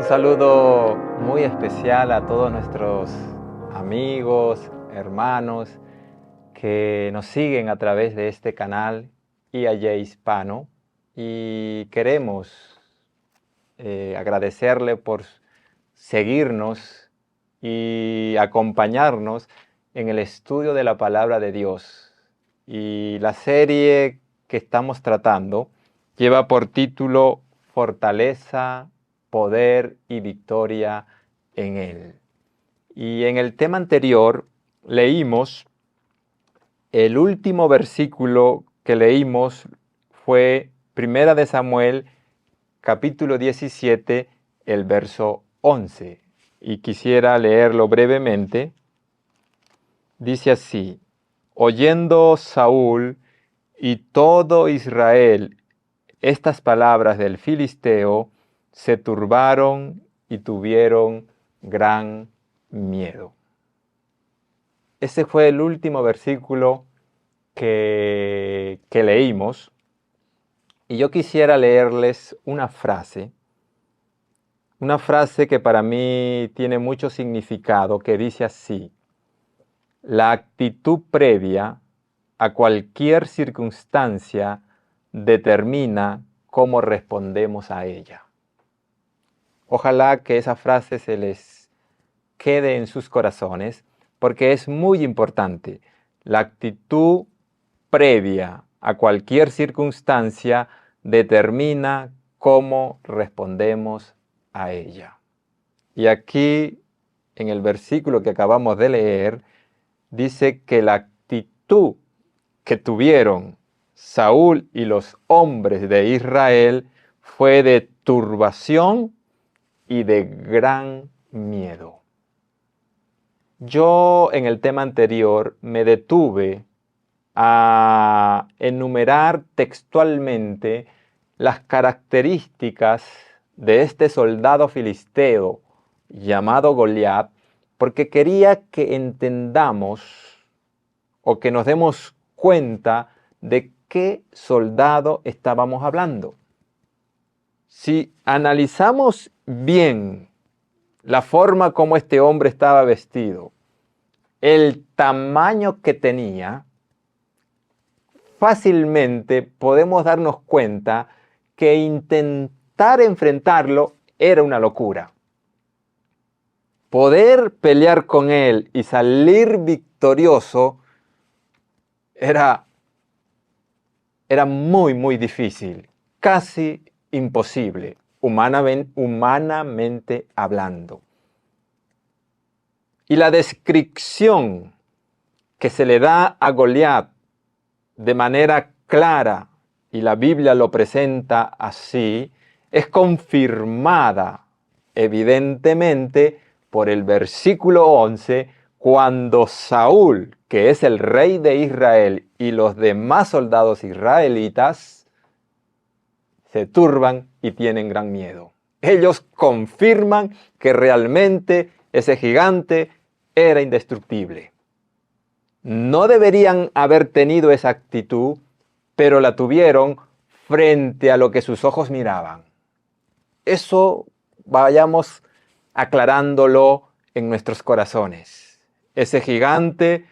Un saludo muy especial a todos nuestros amigos, hermanos que nos siguen a través de este canal IAY Hispano, y queremos agradecerle por seguirnos y acompañarnos en el estudio de la Palabra de Dios. Y la serie que estamos tratando lleva por título Fortaleza, Poder y Victoria en Él. Y en el tema anterior leímos, el último versículo que leímos fue 1 de Samuel, capítulo 17, el verso 11. Y quisiera leerlo brevemente. Dice así: oyendo Saúl y todo Israel estas palabras del filisteo, se turbaron y tuvieron gran miedo. Ese fue el último versículo que leímos. Y yo quisiera leerles una frase que para mí tiene mucho significado, que dice así: la actitud previa a cualquier circunstancia determina cómo respondemos a ella. Ojalá que esa frase se les quede en sus corazones, porque es muy importante. La actitud previa a cualquier circunstancia determina cómo respondemos a ella. Y aquí, en el versículo que acabamos de leer, dice que la actitud que tuvieron Saúl y los hombres de Israel fue de turbación y de gran miedo. Yo en el tema anterior me detuve a enumerar textualmente las características de este soldado filisteo llamado Goliat, porque quería que entendamos o que nos demos cuenta de qué soldado estábamos hablando. Si analizamos bien la forma como este hombre estaba vestido, el tamaño que tenía, fácilmente podemos darnos cuenta que intentar enfrentarlo era una locura. Poder pelear con él y salir victorioso era muy difícil, casi imposible, humanamente hablando. Y la descripción que se le da a Goliat de manera clara, y la Biblia lo presenta así, es confirmada evidentemente por el versículo 11, cuando Saúl, que es el rey de Israel, y los demás soldados israelitas se turban y tienen gran miedo. Ellos confirman que realmente ese gigante era indestructible. No deberían haber tenido esa actitud, pero la tuvieron frente a lo que sus ojos miraban. Eso vayamos aclarándolo en nuestros corazones. Ese gigante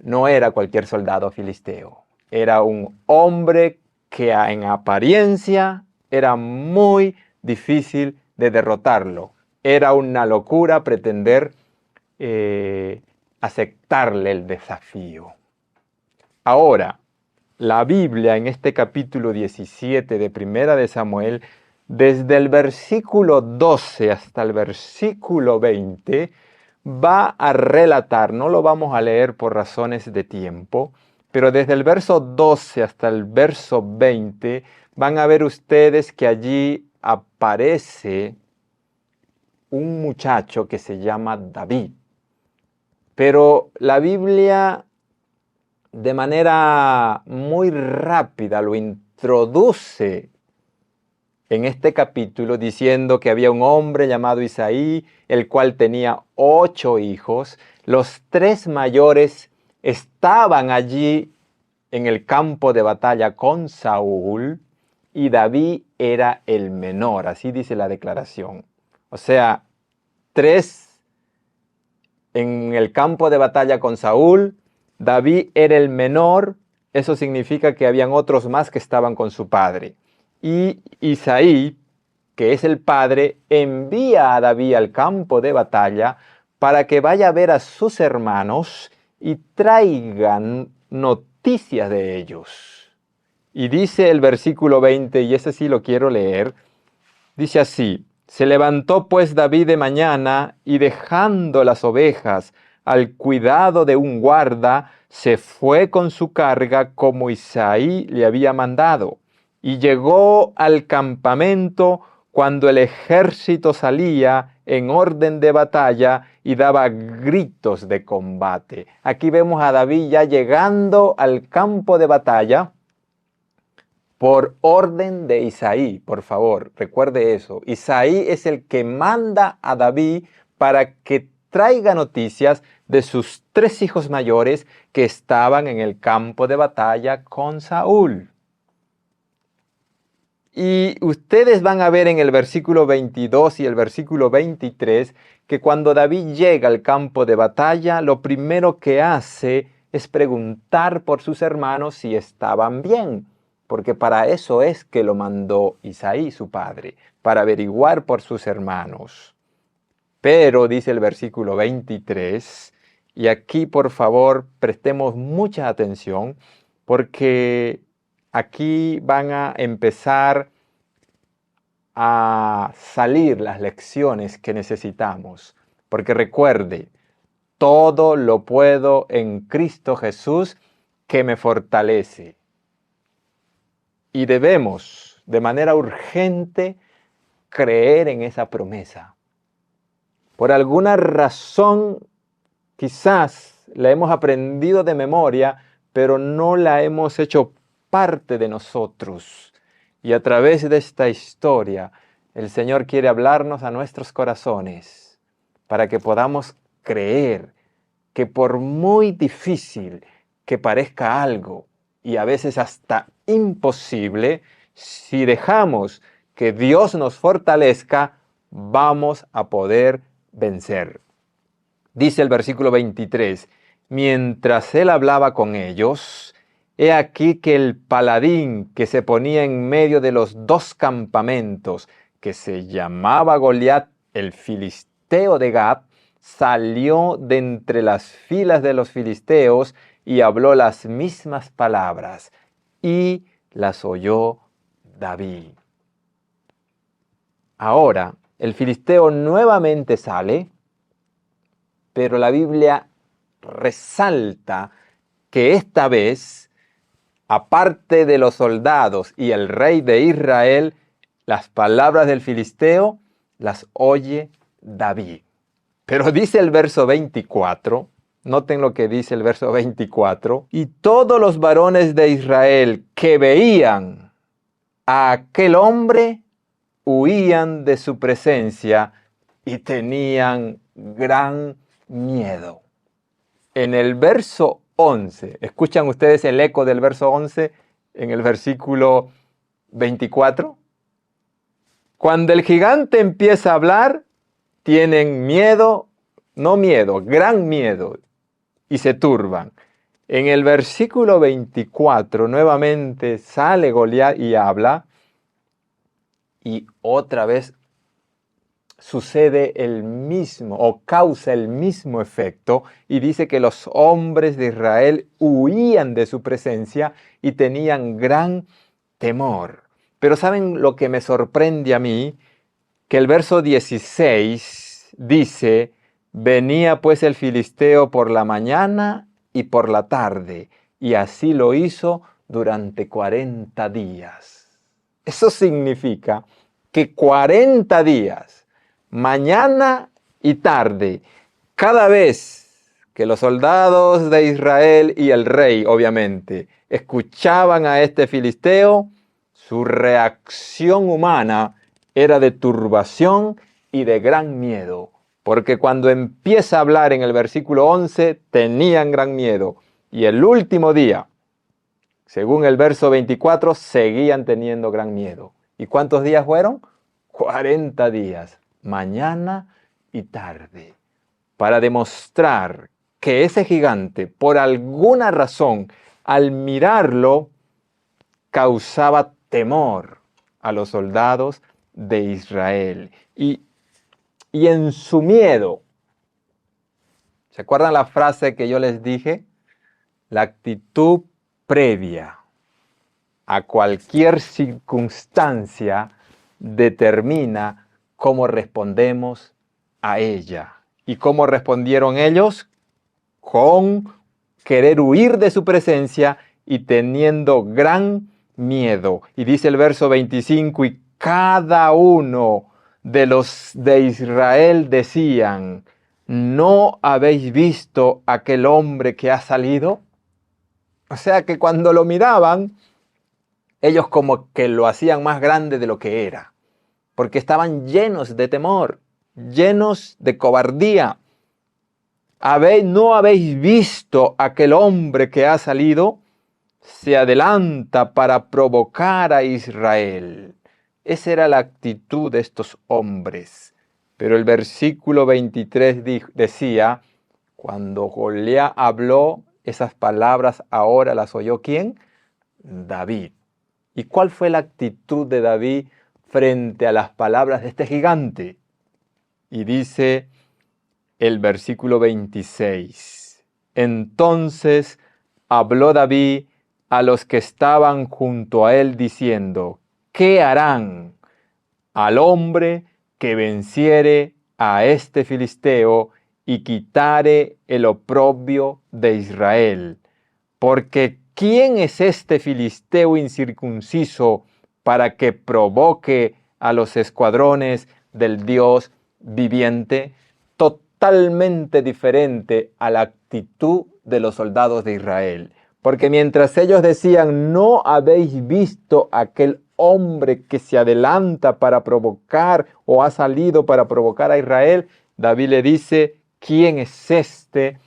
no era cualquier soldado filisteo. Era un hombre que en apariencia era muy difícil de derrotarlo. Era una locura pretender aceptarle el desafío. Ahora, la Biblia en este capítulo 17 de 1 de Samuel, desde el versículo 12 hasta el versículo 20, va a relatar, no lo vamos a leer por razones de tiempo, pero desde el verso 12 hasta el verso 20 van a ver ustedes que allí aparece un muchacho que se llama David. Pero la Biblia de manera muy rápida lo introduce en este capítulo diciendo que había un hombre llamado Isaí, el cual tenía 8 hijos. Los 3 mayores estaban allí en el campo de batalla con Saúl y David era el menor, así dice la declaración. O sea, 3 en el campo de batalla con Saúl. David era el menor. Eso significa que habían otros más que estaban con su padre. Y Isaí, que es el padre, envía a David al campo de batalla para que vaya a ver a sus hermanos y traigan noticias de ellos. Y dice el versículo 20, y ese sí lo quiero leer, dice así: se levantó pues David de mañana y dejando las ovejas al cuidado de un guarda, se fue con su carga como Isaí le había mandado, y llegó al campamento cuando el ejército salía en orden de batalla y daba gritos de combate. Aquí vemos a David ya llegando al campo de batalla por orden de Isaí. Por favor, recuerde eso. Isaí es el que manda a David para que traiga noticias de sus 3 hijos mayores que estaban en el campo de batalla con Saúl. Y ustedes van a ver en el versículo 22 y el versículo 23 que cuando David llega al campo de batalla, lo primero que hace es preguntar por sus hermanos si estaban bien, porque para eso es que lo mandó Isaí, su padre, para averiguar por sus hermanos. Pero, dice el versículo 23, y aquí por favor prestemos mucha atención, porque aquí van a empezar a salir las lecciones que necesitamos. Porque recuerde, todo lo puedo en Cristo Jesús que me fortalece. Y debemos, de manera urgente, creer en esa promesa. Por alguna razón, quizás la hemos aprendido de memoria, pero no la hemos hecho parte de nosotros. Y a través de esta historia, el Señor quiere hablarnos a nuestros corazones para que podamos creer que por muy difícil que parezca algo, y a veces hasta imposible, si dejamos que Dios nos fortalezca, vamos a poder vencer. Dice el versículo 23, mientras él hablaba con ellos, he aquí que el paladín que se ponía en medio de los 2 campamentos, que se llamaba Goliat, el filisteo de Gat, salió de entre las filas de los filisteos y habló las mismas palabras, y las oyó David. Ahora, el filisteo nuevamente sale, pero la Biblia resalta que esta vez, aparte de los soldados y el rey de Israel, las palabras del filisteo las oye David. Pero dice el verso 24, noten lo que dice el verso 24, y todos los varones de Israel que veían a aquel hombre huían de su presencia y tenían gran miedo. En el verso 11, ¿escuchan ustedes el eco del verso 11 en el versículo 24? Cuando el gigante empieza a hablar, tienen miedo, no miedo, gran miedo, y se turban. En el versículo 24 nuevamente sale Goliat y habla, y otra vez sucede el mismo o causa el mismo efecto, y dice que los hombres de Israel huían de su presencia y tenían gran temor. Pero ¿saben lo que me sorprende a mí? Que el verso 16 dice, venía pues el filisteo por la mañana y por la tarde, y así lo hizo durante 40 días. Eso significa que 40 días, mañana y tarde, cada vez que los soldados de Israel y el rey, obviamente, escuchaban a este filisteo, su reacción humana era de turbación y de gran miedo, porque cuando empieza a hablar en el versículo 11, tenían gran miedo, y el último día, según el verso 24, seguían teniendo gran miedo. ¿Y cuántos días fueron? 40 días. mañana y tarde, para demostrar que ese gigante, por alguna razón, al mirarlo, causaba temor a los soldados de Israel. Y en su miedo, ¿se acuerdan la frase que yo les dije? La actitud previa a cualquier circunstancia determina cómo respondemos a ella. ¿Y cómo respondieron ellos? Con querer huir de su presencia y teniendo gran miedo. Y dice el verso 25, y cada uno de los de Israel decían, ¿no habéis visto aquel hombre que ha salido? O sea que cuando lo miraban, ellos como que lo hacían más grande de lo que era, porque estaban llenos de temor, llenos de cobardía. ¿No habéis visto aquel hombre que ha salido? Se adelanta para provocar a Israel. Esa era la actitud de estos hombres. Pero el versículo 23 decía, cuando Goliat habló esas palabras, ahora las oyó ¿quién? David. ¿Y cuál fue la actitud de David frente a las palabras de este gigante? Y dice el versículo 26. Entonces habló David a los que estaban junto a él diciendo, ¿qué harán al hombre que venciere a este filisteo y quitare el oprobio de Israel? Porque ¿quién es este filisteo incircunciso para que provoque a los escuadrones del Dios viviente? Totalmente diferente a la actitud de los soldados de Israel. Porque mientras ellos decían, ¿no habéis visto aquel hombre que se adelanta para provocar o ha salido para provocar a Israel? David le dice, ¿quién es este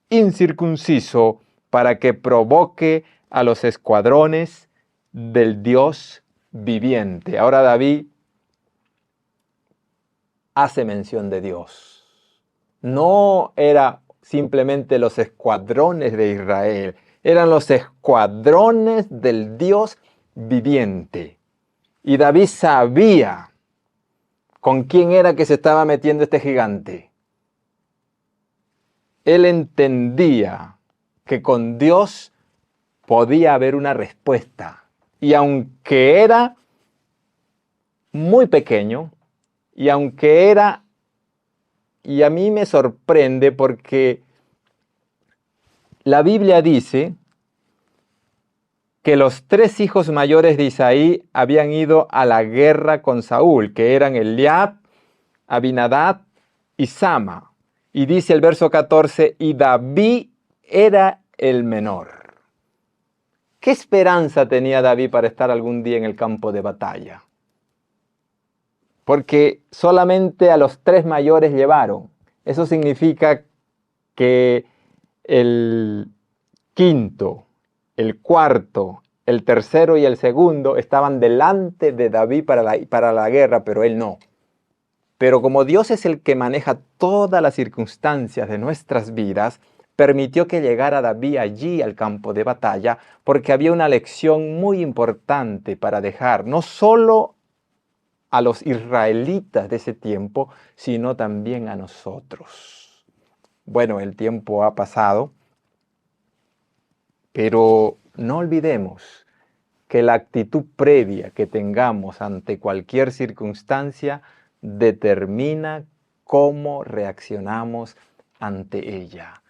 incircunciso para que provoque a los escuadrones del Dios viviente? Ahora David hace mención de Dios. No era simplemente los escuadrones de Israel, eran los escuadrones del Dios viviente. Y David sabía con quién era que se estaba metiendo este gigante. Él entendía que con Dios podía haber una respuesta. Y aunque era muy pequeño, y aunque era, y a mí me sorprende porque la Biblia dice que los 3 hijos mayores de Isaí habían ido a la guerra con Saúl, que eran Eliab, Abinadab y Sama. Y dice el verso 14, y David era el menor. ¿Qué esperanza tenía David para estar algún día en el campo de batalla? Porque solamente a los 3 mayores llevaron. Eso significa que el quinto, el cuarto, el tercero y el segundo estaban delante de David para la guerra, pero él no. Pero como Dios es el que maneja todas las circunstancias de nuestras vidas, permitió que llegara David allí al campo de batalla, porque había una lección muy importante para dejar, no solo a los israelitas de ese tiempo, sino también a nosotros. Bueno, el tiempo ha pasado, pero no olvidemos que la actitud previa que tengamos ante cualquier circunstancia determina cómo reaccionamos ante ella.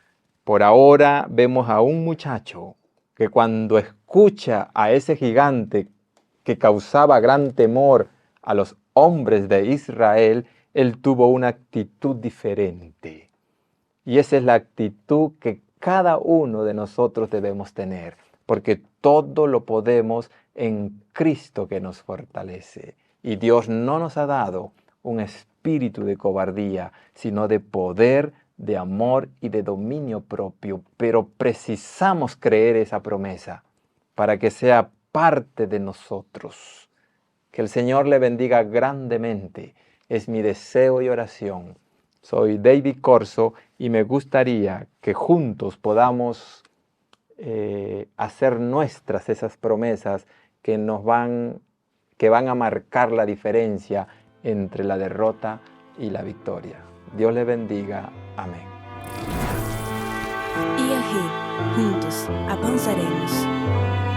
Por ahora vemos a un muchacho que cuando escucha a ese gigante que causaba gran temor a los hombres de Israel, él tuvo una actitud diferente. Y esa es la actitud que cada uno de nosotros debemos tener, porque todo lo podemos en Cristo que nos fortalece. Y Dios no nos ha dado un espíritu de cobardía, sino de poder, de amor y de dominio propio. Pero precisamos creer esa promesa para que sea parte de nosotros. Que el Señor le bendiga grandemente. es mi deseo y oración. Soy David Corso y me gustaría que juntos podamos hacer nuestras esas promesas que van a marcar la diferencia entre la derrota y la victoria. Dios le bendiga. Amén. IAG, juntos avanzaremos.